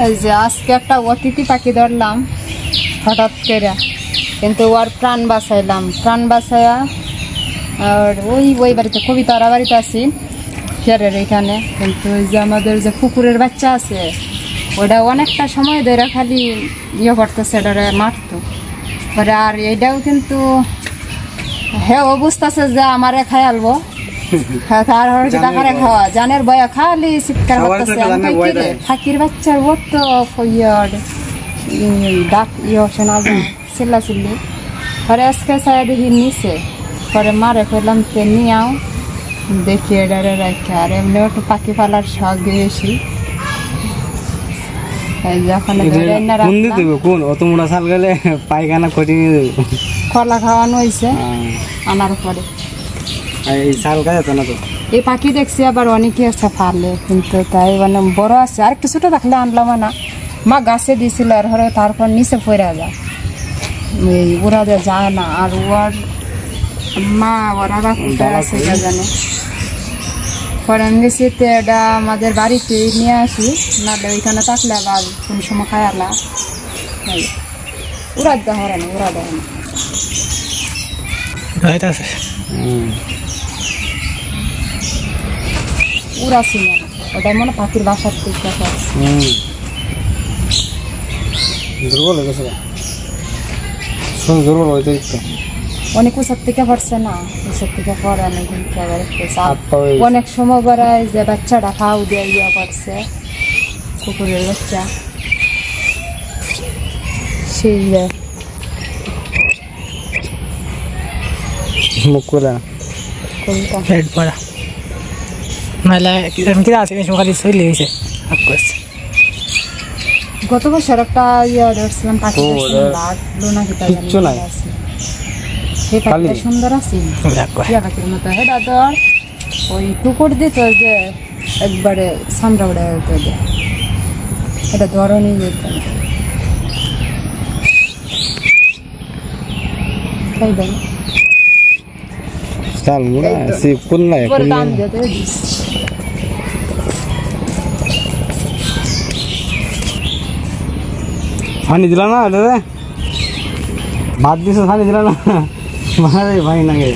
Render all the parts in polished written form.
এই যে আজকে একটা অতিথি পাখি ধরলাম হঠাৎ করে, কিন্তু ওর প্রাণ বাঁচাইয়া আর ওই বাড়িতে কবিতার বাড়িতে আছি ফেরের এখানে। কিন্তু ওই যে আমাদের যে কুকুরের বাচ্চা আছে ওটা অনেকটা সময় ধরে খালি ইয়ে করতেছে, এটারে মারতো পরে। আর এইটাও কিন্তু হ্যাঁ বুঝতেছে যে আমারে খাই আলবো, তার টাকারে খাওয়া জানের বয়া খালি চিৎকার করতেছে। ফাঁকির বাচ্চার ও তো ডাক শোনা যায় চিল্লাচিল্লি। পরে আজকে ছায়া দেখি নিচে, পরে মারে ফেললাম তে নিয়াও দেখি এটারে রাখে। আর এমনি একটু পাখি পালার শখ বেশি। কলা খাওয়ানো হয়েছে আনার পরে এই পাখি দেখছি আবার অনেকে আছে ফালে, কিন্তু তাই মানে বড় আছে। আর একটু ছোট থাকলে আনলাম না, মা গাছে দিয়েছিল আর হরে তারপর নিচে পড়ে যায়, ওরা যায় না। আর ওর মা ওরা কোথায় আছে জানে। পরে আমি গেছি তো এটা আমাদের বাড়িতে নিয়ে আসি, না ওইখানে থাকলে আবার কোন সময় খায়ালা ওরা ধরে না, ওরা দেয় না। ওরা চিনে না, ওটা মানে পাখির বাসার থেকে দুর্বল হয়ে গেছে, দুর্বল হয়েছে অনেক উচার থেকে পড়ছে না, উচার থেকে পড়ে অনেক অনেক সময় বেড়ায় যে বাচ্চাটা খাও দিয়ে ইয়ে করছে কুকুরের বাচ্চা সেই মুখ করে পেট পড়া নাহলে কি আছে খালি চলে গেছে। গত বছর একটা ইয়ে ধরছিলাম পাখি কিচ্ছু নাই, সেই পাখিটা সুন্দর আছে টিয়া পাখির মতো। সেটা ধর ওই টুকুর দিত যে একবারে সামরা উড়ে এটা ধরনই যেত পানি দিল না দাদা, ভাত দিছ পানি দিল না মারে ভাই না গে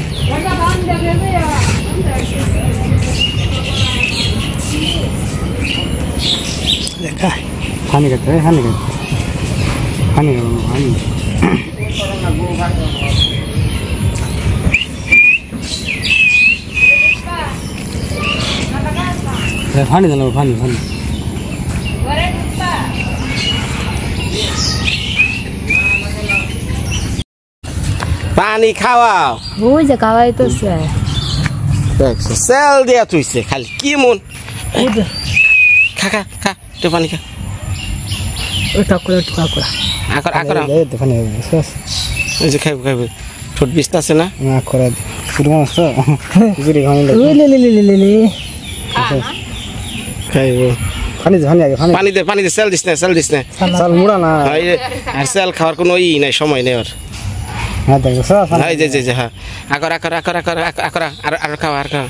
দেখা পানি খাতে পানি খাতে পানি পানি পানি দিল পানি পানি পানি খাওয়াও ওই যে খাওয়াই তো দেখছো সেল দিয়া তুইছে খালি কি মন খা খা খা তো পানি খা ওটা করে টুকা করে আকর আকর এই পানি শেষ এই যে খাইব খাইব ছোট বিস্তা আছে না না করে শুরু মাস তো জিরে খানি লে খাইব পানি দে আগে পানি দে সেল দিস না চাল মুড়া না আর সেল খাওয়ার কোনো ই নাই সময় নেই আর হ্যাঁ দেখো এই যে হ্যাঁ আকর আকর আকর আকর আকর আর খাওয়া আর খাওয়া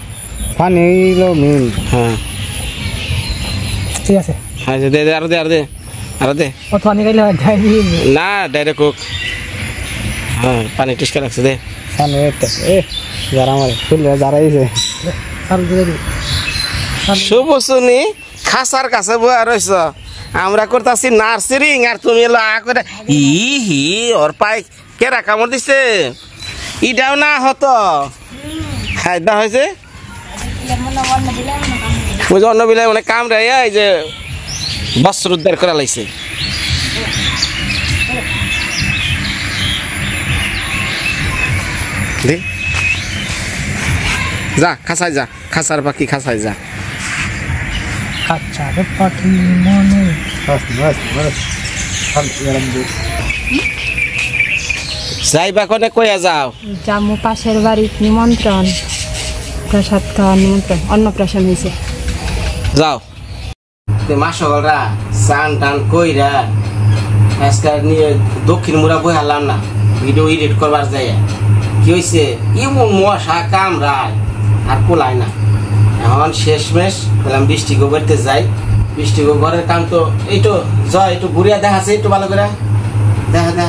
পানি লো মেন হ্যাঁ ঠিক আছে হ্যাঁ দে আর দে ও পানি খাইলে না ডাইরেক্ট কোক হ্যাঁ পানি টিস্কা লাগছে দে পানি এ যারা আমারে ফুলে যারা আইছে চাল দিয়ে দি শুভসুনি খাসার কাছে বয়া রইছ আমরা করতেছি নার্সারিং আর তুমি এলো করে হি ওর পাই কেরা কামড় দিছে ইটাও না হতো খাইদা হয়েছে অন্য বিলাই মানে কামড়ে এই যে বস্ত্র উদ্ধার করা লাগছে যা খাসাই যা খাসার পাখি খাসাই যা আচ্ছা পাখি মনে যাইবা কোনে কইয়া যাও জামু পাশের বাড়ির নিমন্ত্রণ, প্রসাদ খাওয়ার নিমন্ত্রণ, অন্নপ্রাশন হয়েছে। যাও মা সকলরা স্নান টান কইরা আজকে নিয়ে দক্ষিণ মুড়া বই হারলাম না ভিডিও এডিট করবার যাই কি হয়েছে এমন মশা কামড়ায় আর পোলায় না। এখন শেষমেশ বললাম বৃষ্টি গোবরতে যাই বৃষ্টি ঘরের কাম তো এইটু জয় একটু ঘুরিয়া দেখাচ্ছে একটু ভালো করে দেখা দেখা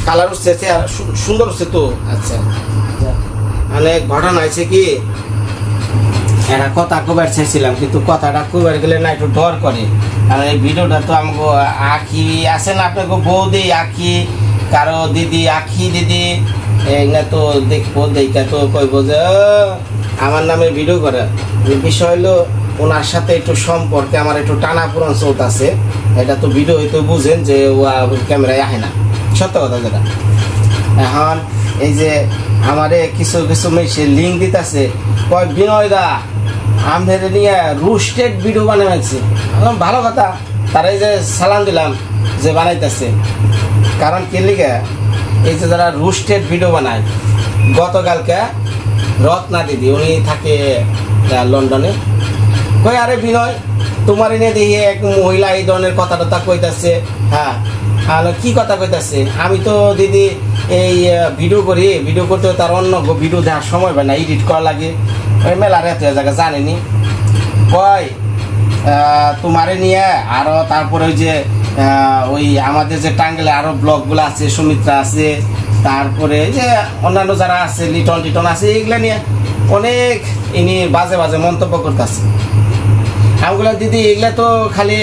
কালার উঠছে সুন্দর হচ্ছে তো আচ্ছা অনেক ঘটনা আছে কি একটা কথা কবার চাইছিলাম কিন্তু কথাটা কবার গেলে না একটু ডর করে কারণ এই ভিডিওটা তো আমাকে আখি আছে না আপনাকে বৌদি আখি কারো দিদি আখি দিদি এগুলা তো দেখবো দেখা তো কইব যে আমার নামে ভিডিও করে বিষয় হলো ওনার সাথে একটু সম্পর্কে আমার একটু টানা পুরন চলতেছে এটা তো ভিডিও হয়তো বুঝেন যে ও ক্যামেরায় আহে না সত্য কথা যেটা এখন এই যে আমারে কিছু কিছু মেশে লিঙ্ক দিতেছে কয় বিনয় দা আমাদের নিয়ে রুস্টেড ভিডিও বানাইছে ভালো কথা তারা এই যে সালাম দিলাম যে বানাইতেছে কারণ কি লিগে এই যে যারা রুস্টেড ভিডিও বানায় গতকালকে রত্না দিদি উনি থাকে লন্ডনে কই আরে বিনয় তোমার এনে দিয়ে এক মহিলা এই ধরনের কথা টথা কইতাছে হ্যাঁ আর কি কথা কইতাছে আমি তো দিদি এই ভিডিও করি ভিডিও করতে তার অন্য ভিডিও দেওয়ার সময় পাই না এডিট করা লাগে ওই মেলার এত জায়গা জানেনি কয় তোমারে নিয়ে আরও তারপরে ওই যে ওই আমাদের যে টাঙ্গেলে আরও ব্লগগুলো আছে সুমিত্রা আছে তারপরে যে অন্যান্য যারা আছে লিটন টিটন আছে এইগুলো নিয়ে অনেক ইনি বাজে বাজে মন্তব্য করতেছে আমগুলা দিদি এগুলা তো খালি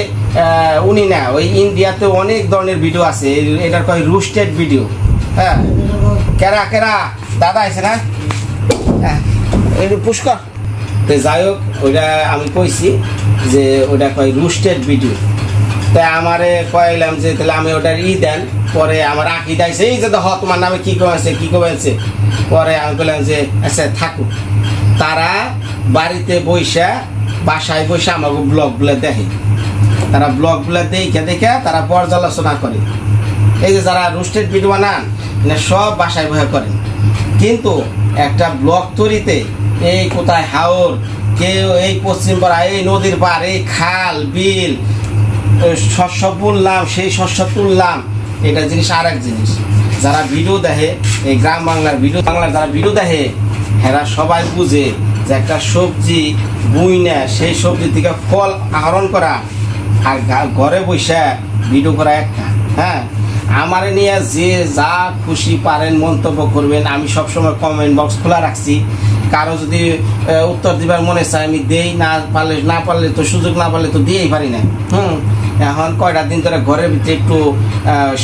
উনি না ওই ইন্ডিয়াতে অনেক ধরনের ভিডিও আছে এটার কয় রুস্টেড ভিডিও হ্যাঁ কেরা কেরা দাদা আছে না এই পুষ্কর তো যাই হোক ওইটা আমি কইছি যে ওটা কয় রুস্টেড ভিডিও তাই আমারে কইলাম যে তাহলে আমি ওটার দেন পরে আমার আঁকি দাইছে এই যে দেখো তোমার নামে কি কমেছে কি কমেছে পরে আমি বললাম যে আচ্ছা থাকুক তারা বাড়িতে বইসা বাসায় বসে আমাকে ব্লগগুলো দেখে তারা ব্লগগুলো দেখে দেখে তারা পর্যালোচনা করে এই যে যারা রুস্টেড ভিডিও বানান সব বাসায় বসে করেন কিন্তু একটা ব্লগ তৈরিতে এই কোথায় হাওর কেউ এই পশ্চিম পাড়া এই নদীর পাড় এই খাল বিল শস্য বুনলাম সেই শস্য তুললাম এটা জিনিস আর এক জিনিস যারা ভিডিও দেখে এই গ্রাম বাংলার ভিডিও বাংলার যারা ভিডিও দেখে এরা সবাই বুঝে যে একটা সবজি বুই না সেই সবজি থেকে ফল আহরণ করা আর ঘরে বসে ভিডিও করা একটা হ্যাঁ আমার নিয়ে যে যা খুশি পারেন মন্তব্য করবেন আমি সবসময় কমেন্ট বক্স খোলা রাখছি কারো যদি উত্তর দিবার মনে চায় আমি দেই না পারলে তো সুযোগ না পারলে তো দিয়েই পারি না এখন কয়টা দিন ধরে ঘরের ভিতরে একটু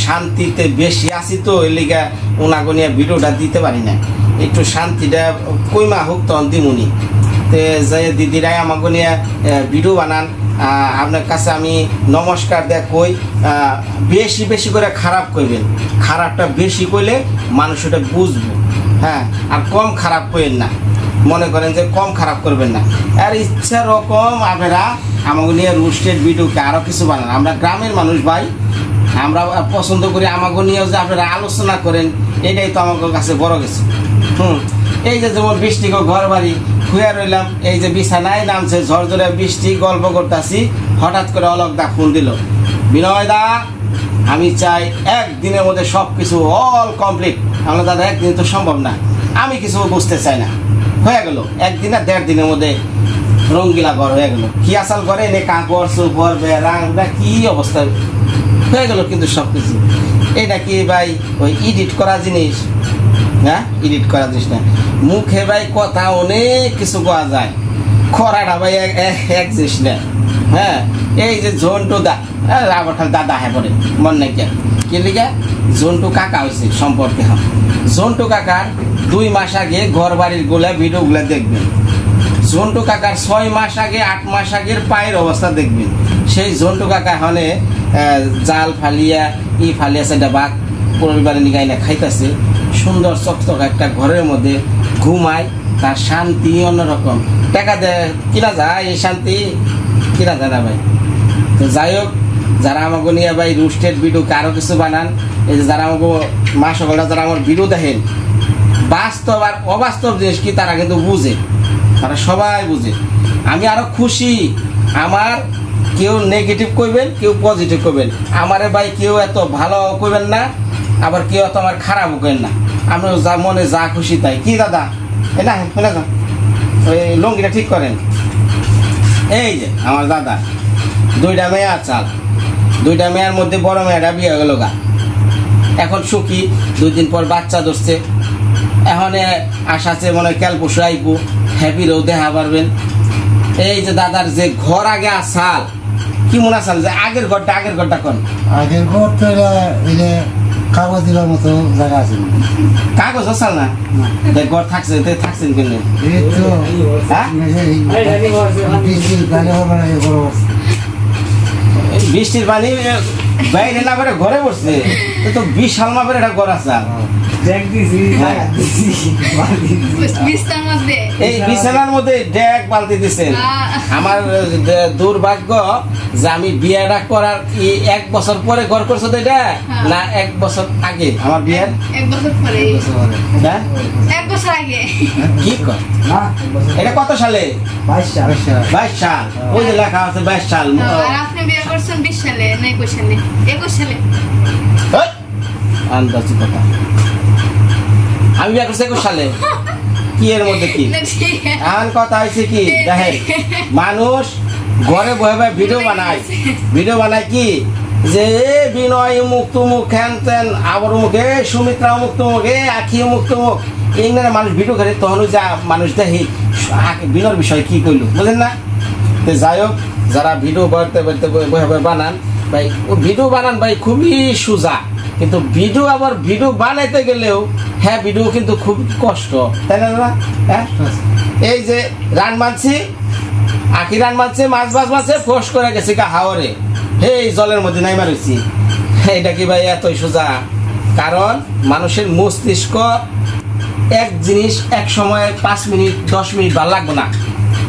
শান্তিতে বেশি আছি তো এর লিগা ওনাকে নিয়ে ভিডিওটা দিতে পারি না একটু শান্তিটা কইমা হোক তখন দিমুনি তো যে দিদিরাই আমাকে নিয়ে ভিডিও বানান আপনার কাছে আমি নমস্কার দেখ কই বেশি বেশি করে খারাপ কইবেন খারাপটা বেশি কইলে মানুষ ওটা বুঝবো হ্যাঁ আর কম খারাপ কইেন না মনে করেন যে কম খারাপ করবেন না আর ইচ্ছা রকম আপনারা আমাকে নিয়ে রুস্টেড ভিডিওকে আরও কিছু বানান আমরা গ্রামের মানুষ ভাই আমরা পছন্দ করি আমাকে নিয়েও যে আপনারা আলোচনা করেন এটাই তো আমাদের কাছে বড় কিছু এই যে যেমন বৃষ্টি ঘর বাড়ি খুঁয়ে রইলাম এই যে বিছানায় নামছে ঝরঝরে বৃষ্টি গল্প করতেছি হঠাৎ করে অলক দা ফোন দিল বিনয় দা আমি চাই একদিনের মধ্যে সব কিছু অল কমপ্লিট আমরা দাদা একদিন তো সম্ভব না আমি কিছু বুঝতে চাই না হয়ে গেল একদিন আর 1.5 দিনের মধ্যে রঙ্গিলা ঘর হয়ে গেল কি আসাল করে এনে কাপড় সুপর বেড়াং কি অবস্থা হয়ে গেল কিন্তু সব কিছু এটা কি ভাই ওই এডিট করা জিনিস হ্যাঁ এডিট করা জিনিস না মুখে ভাই কথা অনেক কিছু কোয়া যায় খরাটা ভাই এক জিনিস না হ্যাঁ এই যে ঝন্টু দা আবার খালি দাদা হ্যাঁ পরে মন নাই কি লিখে ঝন্টু কাকা হয়েছে সম্পর্কে ঝন্টু কাকার 2 মাস আগে ঘর বাড়ির গুলা ভিডিওগুলা দেখবেন ঝন্টু কাকার 6 মাস আগে 8 মাস আগের পায়ের অবস্থা দেখবেন সেই ঝন্টু কাকা হনে জাল ফালিয়া ফালিয়া সেটা বাঘ পরিবারে নিগাই না খাইতেছে সুন্দর চকচক একটা ঘরের মধ্যে ঘুমায় তার শান্তি অন্যরকম টাকা দেয় কিনা যায় এই শান্তি কিনা যায় না ভাই তো যাই হোক যারা আমাকে নিয়ে ভাই রুস্টেড ভিডিও কারো কিছু বানান এই যে যারা আমাকে মাসকলরা যারা আমার ভিডিও দেখেন বাস্তব আর অবাস্তব জিনিস কি তারা কিন্তু বুঝে তারা সবাই বুঝে আমি আরো খুশি আমার কেউ নেগেটিভ কইবেন, কেউ পজিটিভ কইবেন। আমারে ভাই কেউ এত ভালো কইবেন না, আবার কেউ এত আমার খারাপও কইবেন না। আমরা যা মনে যা খুশি তাই। কি দাদা না শুনে যান, ওই লঙ্গিটা ঠিক করেন। এই যে আমার দাদা 2টা মেয়ে আর চাল, 2টা মেয়ের মধ্যে বড় মেয়েটা বিয়ে গেল গা, এখন সুখী। 2 দিন পর বাচ্চা ধরছে, এখন আশা আছে মনে হয় কাল পরশু আইবো, হ্যাপিরও দেখা পারবেন। এই যে দাদার যে ঘর আগে আসাল, কি মনে আসাল যে আগের ঘরটা কোন? আগের ঘর তো এই যে কাগজ দিবার মতো জায়গা আছে। কাগজ আসাল না, ঘর থাকছেন কেন? এই তো হ্যাঁ বৃষ্টির পানি বাইরে না করে ঘরে বসছে, তো বিশাল মাপের একটা ঘর আছে। এই বিছানার মধ্যে ডেক বালতি দিচ্ছেন। আমার দুর্ভাগ্য যে আমি বিয়েটা করার 1 বছর পরে ঘর করছো তো এটা, না 1 বছর আগে আমার বিয়ের? 1 বছর পরে। হ্যাঁ 1 বছর আগে। কি কর এটা কত সালে? 22 সাল। ওই যে লেখা আছে 22 সাল। আর আপনি বিয়ে করছেন 20 সালে না 21 সালে? 21 সালে। আন্দাজি কথা, আমি বিয়ে করছি 21 সালে। কি এর মধ্যে কি এমন কথা হয়েছে কি? দেখেন মানুষ ঘরে বসে বসে ভিডিও বানায় কি যে বিনয় মুখ তুমুক হ্যান ত্যান, আবার মুখ সুমিত্রা মুখ তুমুক আখি মুখ তুমুক, এই মানুষ ভিডিও করে, তখন যা মানুষ দেখি বিনর বিষয় কি কইলো বুঝলেন না? যাই হোক, যারা ভিডিও বাড়তে বানান ভাই, ও ভিডিও বানান ভাই খুবই সোজা, কিন্তু ভিডিও বানাইতে গেলেও হ্যাঁ ভিডিও কিন্তু খুব কষ্ট, তাই না দাদা? হ্যাঁ এই যে রান মানছি, আখি রান মানছে, মাছ মানছে, ফোস করে গেছে হাওরে, এই জলের মধ্যে নাই মারছি। এটা কি ভাই এতই সোজা? কারণ মানুষের মস্তিষ্ক এক জিনিস এক সময় 5 মিনিট 10 মিনিট ভালো লাগবে না।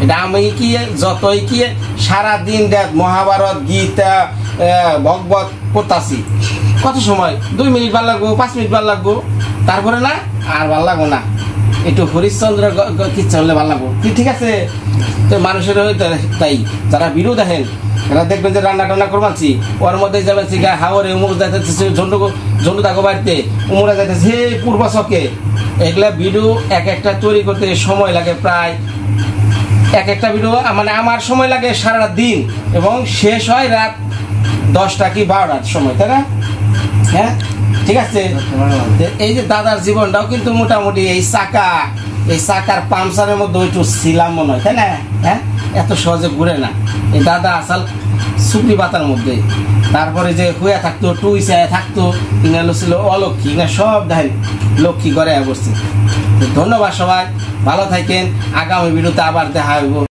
এটা আমি কি যতই কি সারাদিন দেখ মহাভারত গীতা ভগবত পড়তাছি, কত সময় 2 মিনিট ভালো লাগবো, 5 মিনিট ভালো লাগবো, তারপরে না আর ভালো লাগবো না। একটু হরিশ্চন্দ্র কিচ্ছা হলে ভালো লাগবো, ঠিক আছে? তো মানুষের তাই যারা ভিডিও দেখেন এরা দেখবেন যে রান্না টান্না করবাছি, ওর মধ্যে যাবে হাওরে উমুক যাইতেছে, ঝন্ডু থাকো বাড়িতে উমরা যাইতেছে হে পূর্ব চকে। এগুলা ভিডিও একটা তৈরি করতে সময় লাগে প্রায়, একটা ভিডিও মানে আমার সময় লাগে সারা দিন, এবং শেষ হয় রাত 10টা কি 12টার সময়, তাই না? হ্যাঁ ঠিক আছে। এই যে দাদার জীবনটাও কিন্তু মোটামুটি এই চাকার পামচারের মধ্যে একটু ছিলাম মনে হয়, তাই না? হ্যাঁ এত সহজে ঘুরে না এই দাদা, আসাল সুপি পাতার মধ্যে। তারপরে যে হইয়া থাকতো টুইসায় থাকতো, ইনালো ছিল অলক্ষী, না সব দেখেন লক্ষ্মী করে বসছে। ধন্যবাদ সবাই, ভালো থাকেন, আগামী ভিডিওতে আবার দেখা হইব।